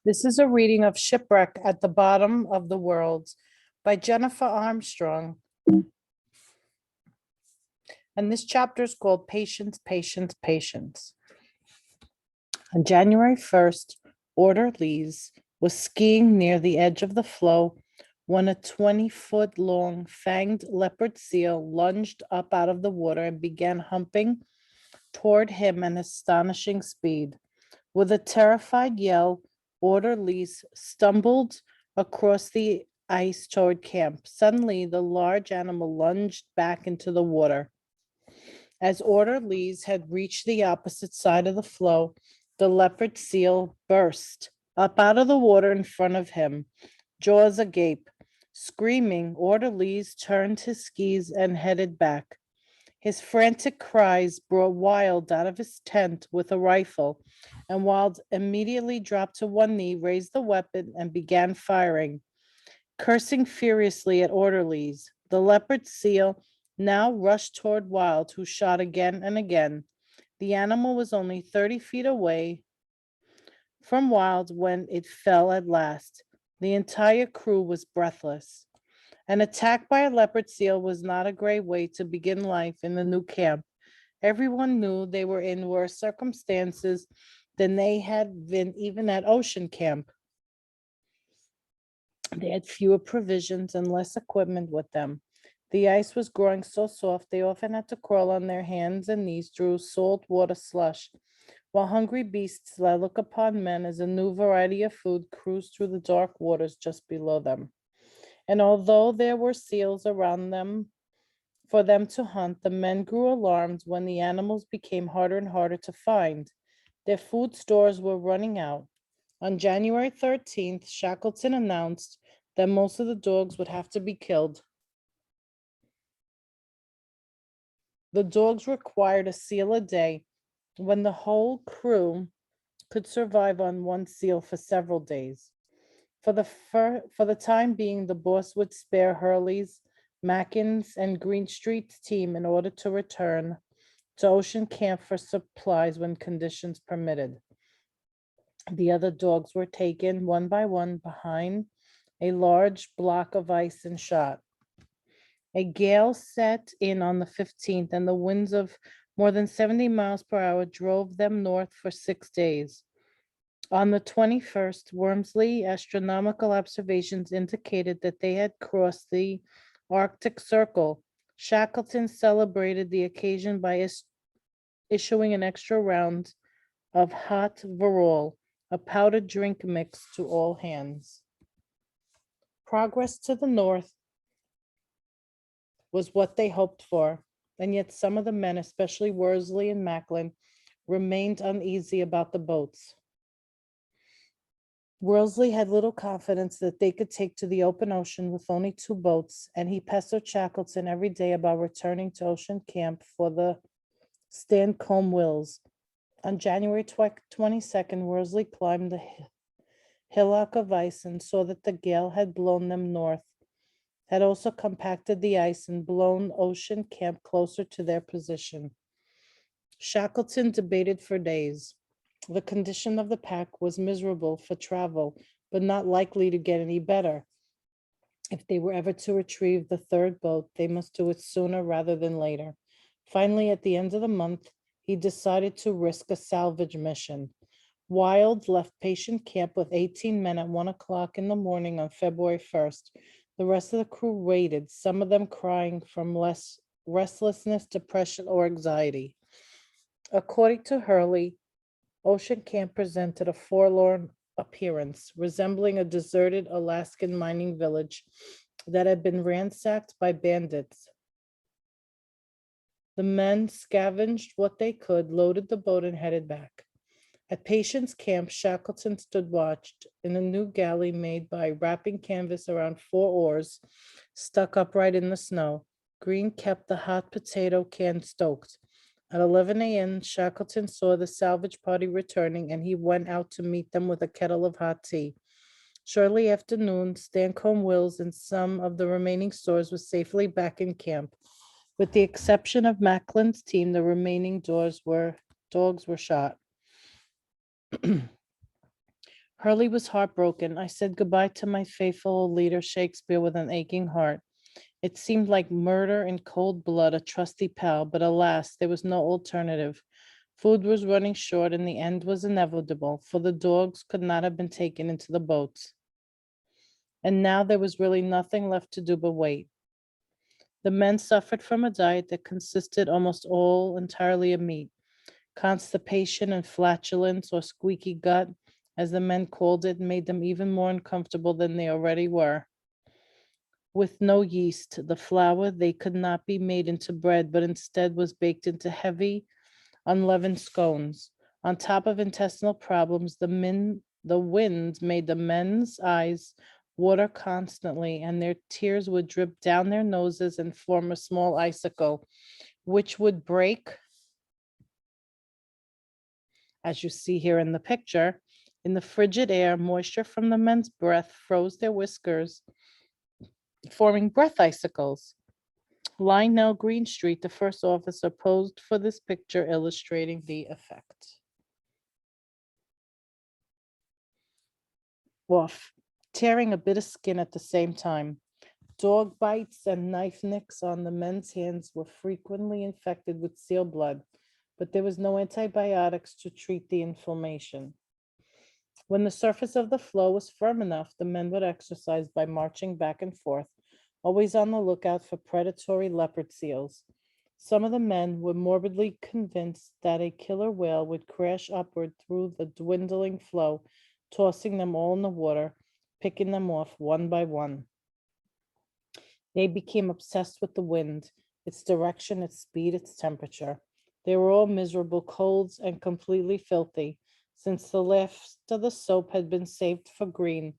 This is a reading of Shipwreck at the Bottom of the World by Jennifer Armstrong. And this chapter is called Patience, Patience, Patience. On January 1st, Order Lees was skiing near the edge of the flow when a 20-foot-long fanged leopard seal lunged up out of the water and began humping toward him at astonishing speed. With a terrified yell, Order Lees stumbled across the ice toward camp. Suddenly, the large animal lunged back into the water. As Order Lees had reached the opposite side of the flow, the leopard seal burst up out of the water in front of him, jaws agape. Screaming, Order Lees turned his skis and headed back. His frantic cries brought Wild out of his tent with a rifle, and Wild immediately dropped to one knee, raised the weapon, and began firing. Cursing furiously at Order Lees, the leopard seal now rushed toward Wild, who shot again and again. The animal was only 30 feet away from Wild when it fell at last. The entire crew was breathless. An attack by a leopard seal was not a great way to begin life in the new camp. Everyone knew they were in worse circumstances than they had been even at Ocean Camp. They had fewer provisions and less equipment with them. The ice was growing so soft they often had to crawl on their hands and knees through salt water slush, while hungry beasts that look upon men as a new variety of food cruised through the dark waters just below them. And although there were seals around them for them to hunt, the men grew alarmed when the animals became harder and harder to find. Their food stores were running out. On January 13th, Shackleton announced that most of the dogs would have to be killed. The dogs required a seal a day when the whole crew could survive on one seal for several days. For the time being, the boss would spare Hurley's, Mackin's, and Greenstreet's team in order to return to Ocean Camp for supplies when conditions permitted. The other dogs were taken one by one behind a large block of ice and shot. A gale set in on the 15th, and the winds of more than 70 miles per hour drove them north for 6 days. On the 21st, Wormsley astronomical observations indicated that they had crossed the Arctic Circle. Shackleton celebrated the occasion by issuing an extra round of hot Verol, a powdered drink mix, to all hands. Progress to the north was what they hoped for, and yet some of the men, especially Worsley and Macklin, remained uneasy about the boats. Worsley had little confidence that they could take to the open ocean with only 2 boats, and he pestered Shackleton every day about returning to Ocean Camp for the Stancomb Wills. On January 22nd, Worsley climbed the hillock of ice and saw that the gale had blown them north, had also compacted the ice and blown Ocean Camp closer to their position. Shackleton debated for days. The condition of the pack was miserable for travel, but not likely to get any better. If they were ever to retrieve the 3rd boat, they must do it sooner rather than later. Finally, at the end of the month, he decided to risk a salvage mission. Wild left Patient Camp with 18 men at 1 o'clock in the morning on February 1st. The rest of the crew waited, some of them crying from restlessness, depression, or anxiety. According to Hurley, Ocean Camp presented a forlorn appearance, resembling a deserted Alaskan mining village that had been ransacked by bandits. The men scavenged what they could, loaded the boat, and headed back. At Patience Camp, Shackleton stood watched in a new galley made by wrapping canvas around 4 oars stuck upright in the snow. Green kept the hot potato can stoked. At 11 a.m., Shackleton saw the salvage party returning, and he went out to meet them with a kettle of hot tea. Shortly after noon, Stancomb Wills and some of the remaining stores were safely back in camp. With the exception of Macklin's team, the remaining dogs were shot. Hurley was heartbroken. I said goodbye to my faithful old leader, Shakespeare, with an aching heart. It seemed like murder in cold blood, a trusty pal, but alas, there was no alternative. Food was running short, and the end was inevitable, for the dogs could not have been taken into the boats. And now there was really nothing left to do but wait. The men suffered from a diet that consisted almost all entirely of meat. Constipation and flatulence, or squeaky gut, as the men called it, made them even more uncomfortable than they already were. With no yeast, the flour they could not be made into bread, but instead was baked into heavy, unleavened scones. On top of intestinal problems, the wind made the men's eyes water constantly, and their tears would drip down their noses and form a small icicle, which would break, as you see here in the picture. In the frigid air, moisture from the men's breath froze their whiskers, forming breath icicles. Lionel Greenstreet, the first officer, posed for this picture illustrating the effect. Off, tearing a bit of skin at the same time. Dog bites and knife nicks on the men's hands were frequently infected with seal blood, but there was no antibiotics to treat the inflammation. When the surface of the floe was firm enough, the men would exercise by marching back and forth, always on the lookout for predatory leopard seals. Some of the men were morbidly convinced that a killer whale would crash upward through the dwindling floe, tossing them all in the water, picking them off one by one. They became obsessed with the wind, its direction, its speed, its temperature. They were all miserable, colds, and completely filthy, since the last of the soap had been saved for Green,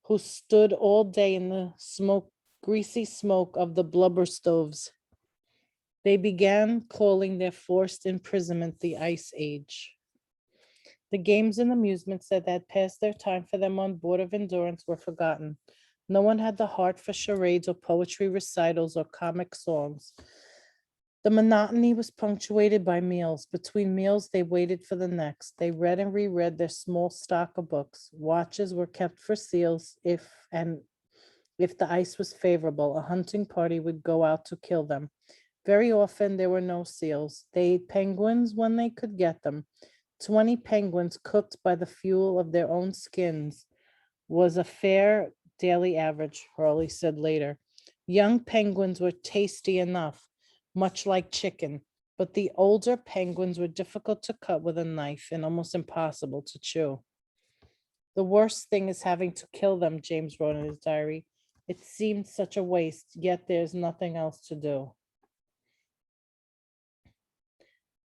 who stood all day in the greasy smoke of the blubber stoves. They began calling their forced imprisonment the Ice Age. The games and amusements that had passed their time for them on board of Endurance were forgotten. No one had the heart for charades or poetry recitals or comic songs. The monotony was punctuated by meals. Between meals, they waited for the next. They read and reread their small stock of books. Watches were kept for seals if the ice was favorable, a hunting party would go out to kill them. Very often there were no seals. They ate penguins when they could get them. 20 penguins cooked by the fuel of their own skins was a fair daily average, Hurley said later. Young penguins were tasty enough, much like chicken, but the older penguins were difficult to cut with a knife and almost impossible to chew. The worst thing is having to kill them, James wrote in his diary. It seemed such a waste, yet there's nothing else to do.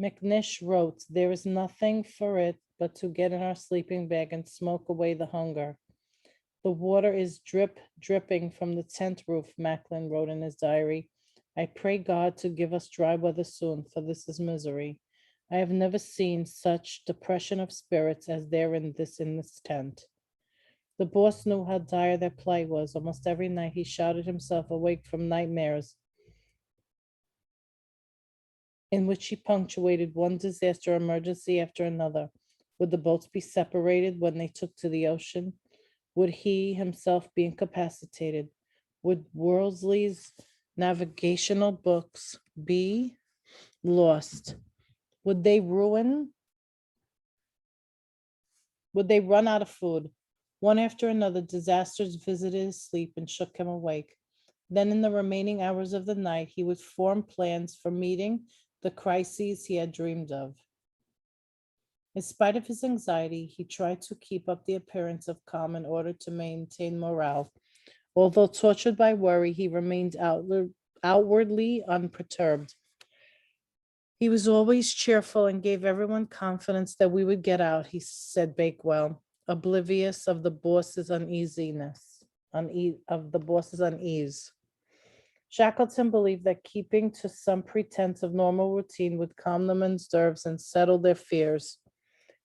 McNish wrote, there is nothing for it but to get in our sleeping bag and smoke away the hunger. The water is dripping from the tent roof, Macklin wrote in his diary. I pray God to give us dry weather soon, for this is misery. I have never seen such depression of spirits as there in this tent. The boss knew how dire their plight was. Almost every night he shouted himself awake from nightmares in which he punctuated one disaster emergency after another. Would the boats be separated when they took to the ocean? Would he himself be incapacitated? Would Worsley's navigational books be lost? Would they run out of food? One after another, disasters visited his sleep and shook him awake. Then in the remaining hours of the night, he would form plans for meeting the crises he had dreamed of. In spite of his anxiety, he tried to keep up the appearance of calm in order to maintain morale. Although tortured by worry, he remained outwardly unperturbed. He was always cheerful and gave everyone confidence that we would get out, he said Bakewell, oblivious of the boss's uneasiness, of the boss's unease. Shackleton believed that keeping to some pretense of normal routine would calm the men's nerves and settle their fears.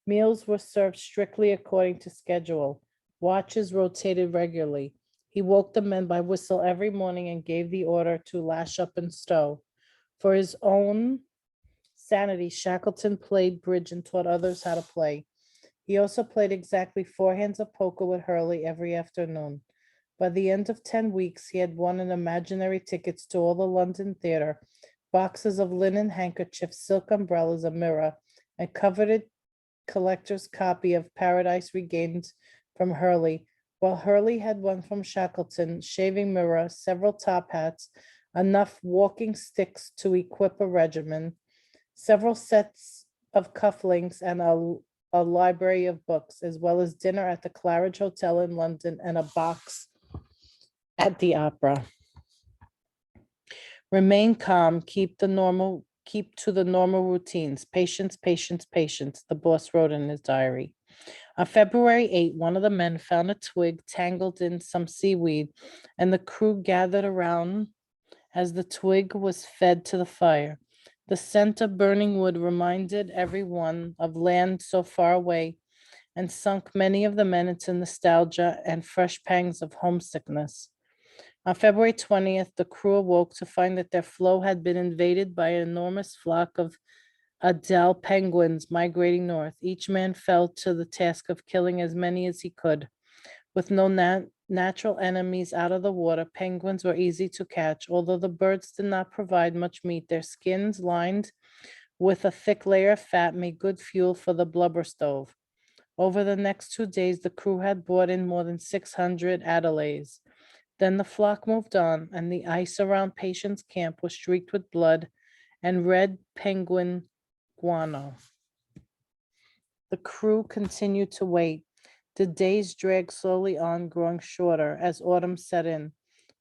Meals were served strictly according to schedule. Watches rotated regularly. He woke the men by whistle every morning and gave the order to lash up and stow. For his own sanity, Shackleton played bridge and taught others how to play. He also played exactly 4 hands of poker with Hurley every afternoon. By the end of 10 weeks, he had won an imaginary tickets to all the London theater, boxes of linen handkerchiefs, silk umbrellas, a mirror, and coveted collector's copy of Paradise Regained from Hurley, while Hurley had one from Shackleton, shaving mirror, several top hats, enough walking sticks to equip a regiment, several sets of cufflinks, and a library of books, as well as dinner at the Claridge Hotel in London and a box at the opera. Remain calm, keep to the normal routines. Patience, patience, patience, the boss wrote in his diary. On February 8, one of the men found a twig tangled in some seaweed, and the crew gathered around as the twig was fed to the fire. The scent of burning wood reminded everyone of land so far away and sunk many of the men into nostalgia and fresh pangs of homesickness. On February 20th, the crew awoke to find that their floe had been invaded by an enormous flock of Adele penguins migrating north. Each man fell to the task of killing as many as he could. With no natural enemies out of the water, penguins were easy to catch. Although the birds did not provide much meat, their skins, lined with a thick layer of fat, made good fuel for the blubber stove. Over the next 2 days, the crew had brought in more than 600 Adelaides. Then the flock moved on, and the ice around Patience Camp was streaked with blood and red penguin guano. The crew continued to wait. The days dragged slowly on, growing shorter as autumn set in.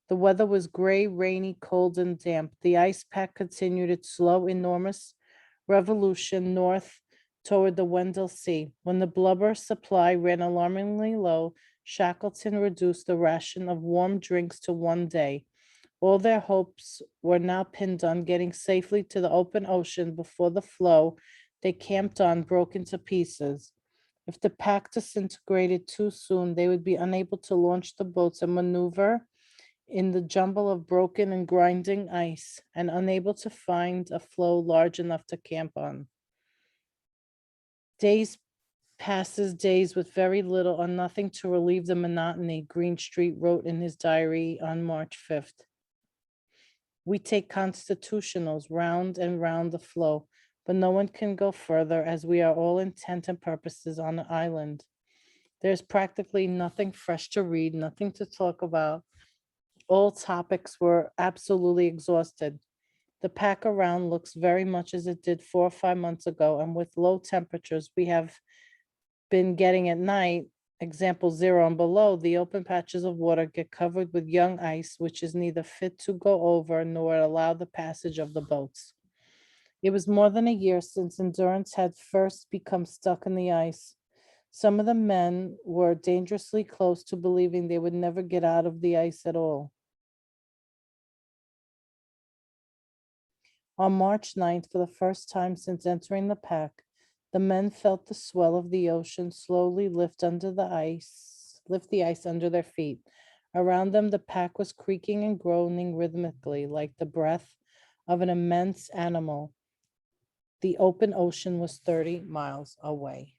The weather was gray, rainy, cold, and damp. The ice pack continued its slow, enormous revolution north toward the Wendell Sea. When the blubber supply ran alarmingly low, Shackleton reduced the ration of warm drinks to 1 day. All their hopes were now pinned on getting safely to the open ocean before the floe they camped on broke into pieces. If the pack disintegrated too soon, they would be unable to launch the boats and maneuver in the jumble of broken and grinding ice, and unable to find a floe large enough to camp on. Days passes days with very little or nothing to relieve the monotony, Greenstreet wrote in his diary on March 5th. We take constitutionals round and round the floe, but no one can go further as we are all intent and purposes on the island. There's practically nothing fresh to read, nothing to talk about. All topics were absolutely exhausted. The pack around looks very much as it did 4 or 5 months ago, and with low temperatures we have been getting at night, example 0 and below, the open patches of water get covered with young ice, which is neither fit to go over nor allow the passage of the boats. It was more than a year since Endurance had first become stuck in the ice. Some of the men were dangerously close to believing they would never get out of the ice at all. On March 9th, for the first time since entering the pack, the men felt the swell of the ocean slowly lift the ice under their feet. Around them, the pack was creaking and groaning rhythmically, like the breath of an immense animal. The open ocean was 30 miles away.